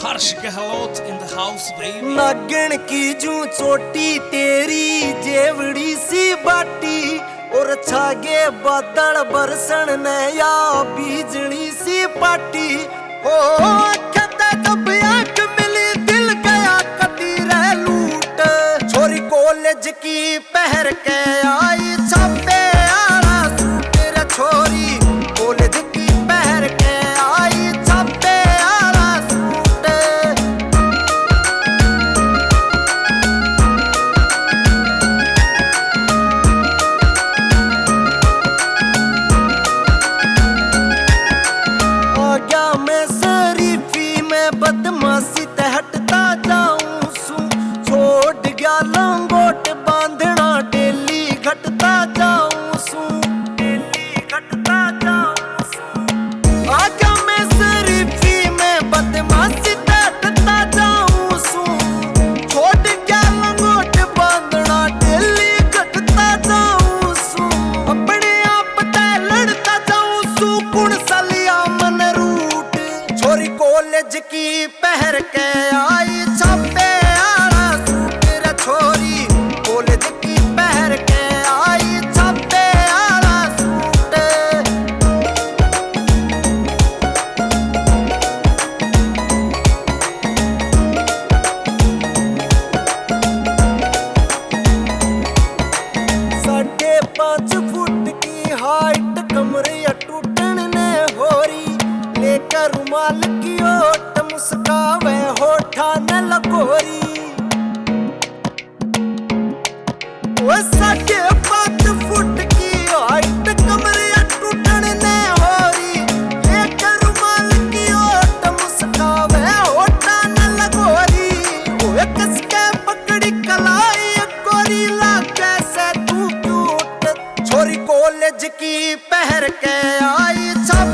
Harsh Gehlot in the house baby। नागण की जू चोटी तेरी जेवड़ी सी बाटी और छागे बादल बरसन ने या बिजली सी पाटी ओ कहता जब आंख मिली दिल गया कटी रह लूट छोरी कॉलेज की पहर के आई छापे आला सूट रे छोरी कॉलेज की पहर के आई छापे आला सूट आज्ञा में शरीफी में बदमाशी ते हटता जाऊं सू छोड़ गया लंगोट बांधना डेली घटता जाऊं सू डेली घटता जाऊं सू आज्ञा में शरीफी में बदमाशी ते हटता जाऊं सू छोड़ गया लंगोट बांधना डेली घटता जाऊं सू अपने आप ते लड़ता जाऊं सू कुण सलिया मन रूट छोरी कॉलेज की पहर के आई छापे आला सूट रे छोरी कॉलेज की पहर के आई छापे आला सूट साढ़े 5 फुट की हाइट कमरे टूटन ने होरी लेकर रुमाल की ओट मुस्कावे होठा न लगोरी वो साढ़े 5 फुट की हाइट कमरे टूटन ने होरी लेकर रुमाल की ओट मुस्कावे होठा न लगोरी वो कस के पकड़ी कलाई गोरी ला कैसे तू क्यूट छोरी कॉलेज की पहर के आई छाप